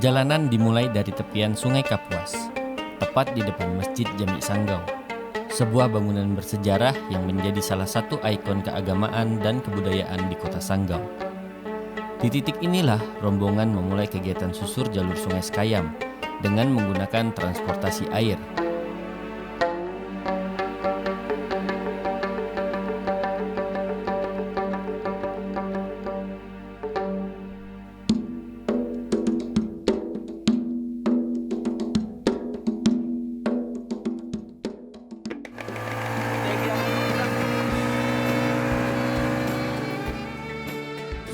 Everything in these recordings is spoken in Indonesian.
Perjalanan dimulai dari tepian Sungai Kapuas, tepat di depan Masjid Jami Sanggau, sebuah bangunan bersejarah yang menjadi salah satu ikon keagamaan dan kebudayaan di kota Sanggau. Di titik inilah rombongan memulai kegiatan susur jalur Sungai Sekayam dengan menggunakan transportasi air.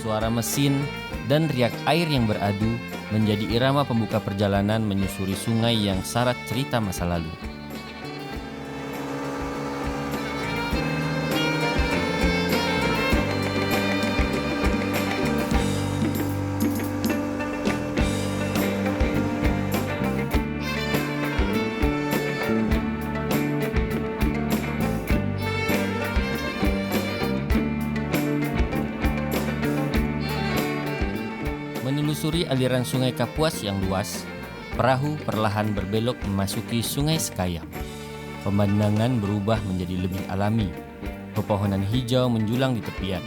Suara mesin dan riak air yang beradu menjadi irama pembuka perjalanan menyusuri sungai yang syarat cerita masa lalu. Menelusuri aliran Sungai Kapuas yang luas, perahu perlahan berbelok memasuki Sungai Sekayam. Pemandangan berubah menjadi lebih alami. Pepohonan hijau menjulang di tepian.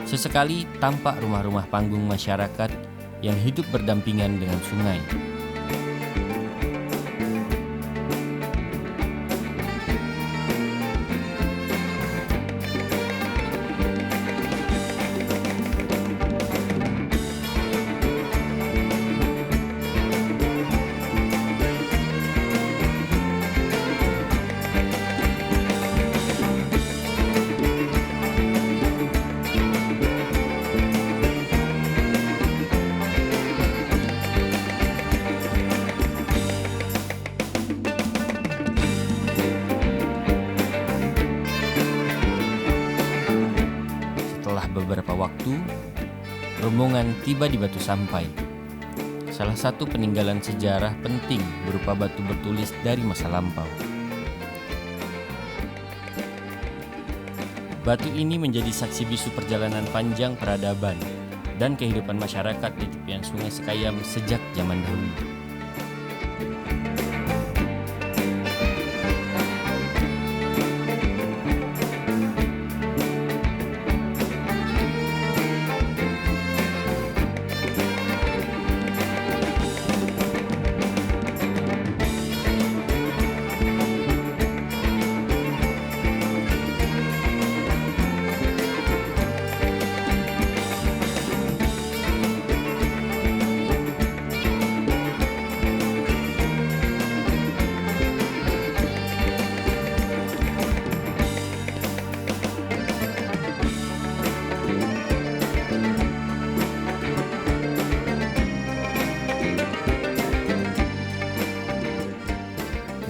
Sesekali tampak rumah-rumah panggung masyarakat yang hidup berdampingan dengan sungai. Beberapa waktu, rombongan tiba di Batu Sampai, salah satu peninggalan sejarah penting berupa batu bertulis dari masa lampau. Batu ini menjadi saksi bisu perjalanan panjang peradaban dan kehidupan masyarakat di tepian Sungai Sekayam sejak zaman dahulu.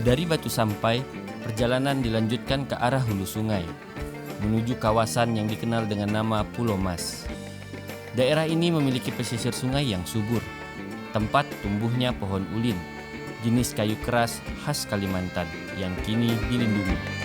Dari Batu Sampai, perjalanan dilanjutkan ke arah hulu sungai, menuju kawasan yang dikenal dengan nama Pulau Mas. Daerah ini memiliki pesisir sungai yang subur, tempat tumbuhnya pohon ulin, jenis kayu keras khas Kalimantan yang kini dilindungi.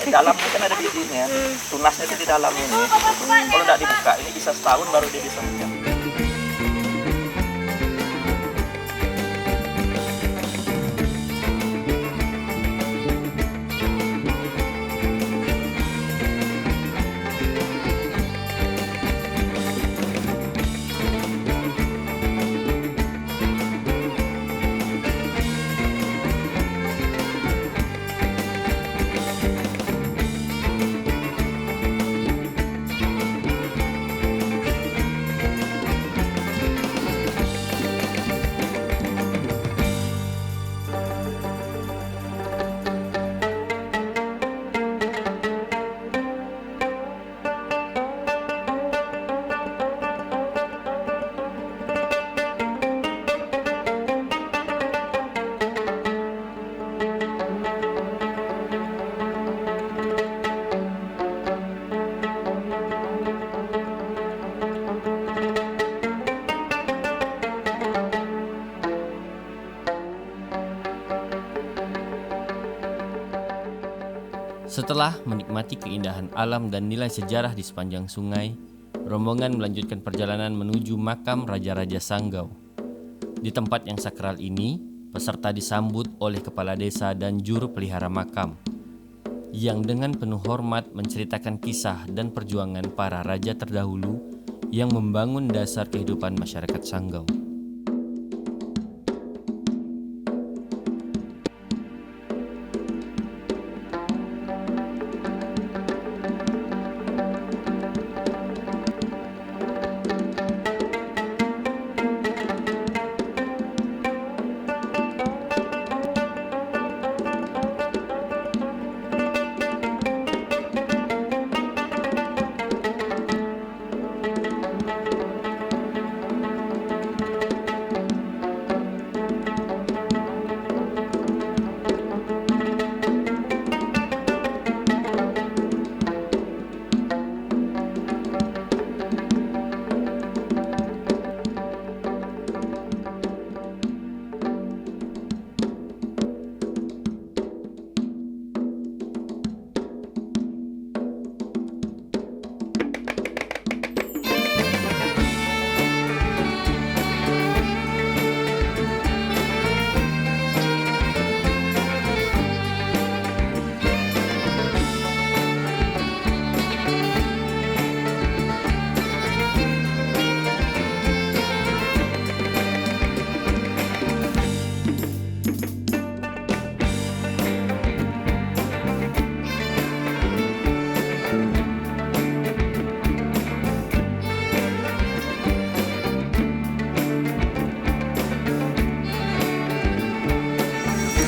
Dalamnya kan ada bijinya, tunasnya itu di dalam ini. Kalau tidak dibuka, ini bisa setahun baru dia bisa pecah. Setelah menikmati keindahan alam dan nilai sejarah di sepanjang sungai, rombongan melanjutkan perjalanan menuju makam Raja-Raja Sanggau. Di tempat yang sakral ini, peserta disambut oleh kepala desa dan juru pelihara makam, yang dengan penuh hormat menceritakan kisah dan perjuangan para raja terdahulu yang membangun dasar kehidupan masyarakat Sanggau.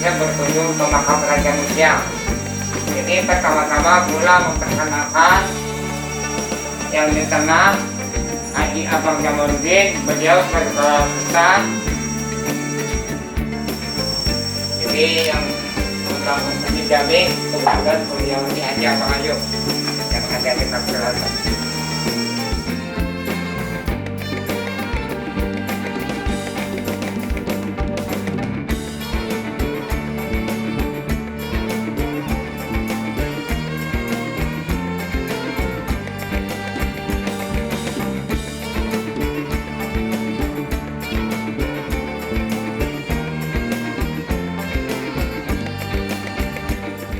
Saya berkunjung ke makam Raja Musyang. Jadi pertama-tama pula memperkenalkan yang di tengah Haji Abang Jamaluddin, beliau sebagai kepala besar. Jadi yang membangun Masjid Jami kebetulan beliau ini Haji Abang Ayub yang ada di Selatan.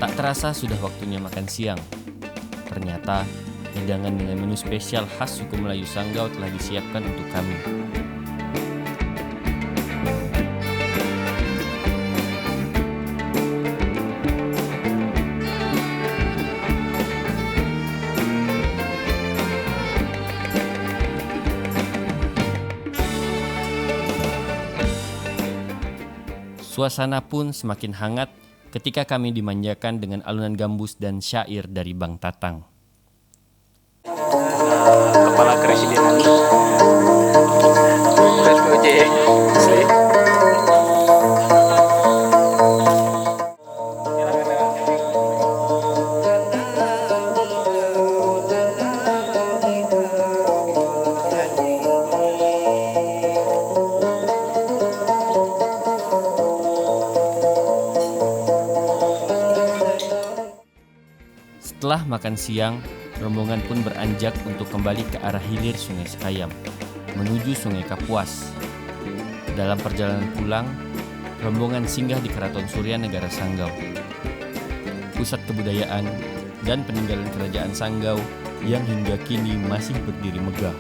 Tak terasa sudah waktunya makan siang. Ternyata hidangan dengan menu spesial khas suku Melayu Sanggau telah disiapkan untuk kami. Suasana pun semakin hangat ketika kami dimanjakan dengan alunan gambus dan syair dari Bang Tatang. Kepala Kepresidenan PSBOJ asli. Setelah makan siang, rombongan pun beranjak untuk kembali ke arah hilir Sungai Sekayam, menuju Sungai Kapuas. Dalam perjalanan pulang, rombongan singgah di Keraton Surya Negara Sanggau, pusat kebudayaan dan peninggalan kerajaan Sanggau yang hingga kini masih berdiri megah.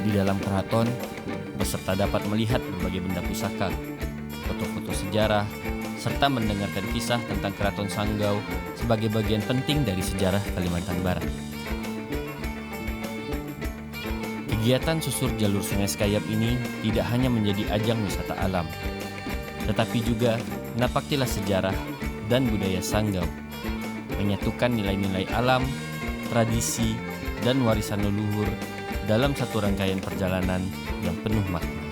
Di dalam keraton, peserta dapat melihat berbagai benda pusaka, foto-foto sejarah, serta mendengarkan kisah tentang Keraton Sanggau sebagai bagian penting dari sejarah Kalimantan Barat. Kegiatan susur jalur Sungai Sekayap ini tidak hanya menjadi ajang wisata alam, tetapi juga napaktilah sejarah dan budaya Sanggau, menyatukan nilai-nilai alam, tradisi, dan warisan leluhur dalam satu rangkaian perjalanan yang penuh makna.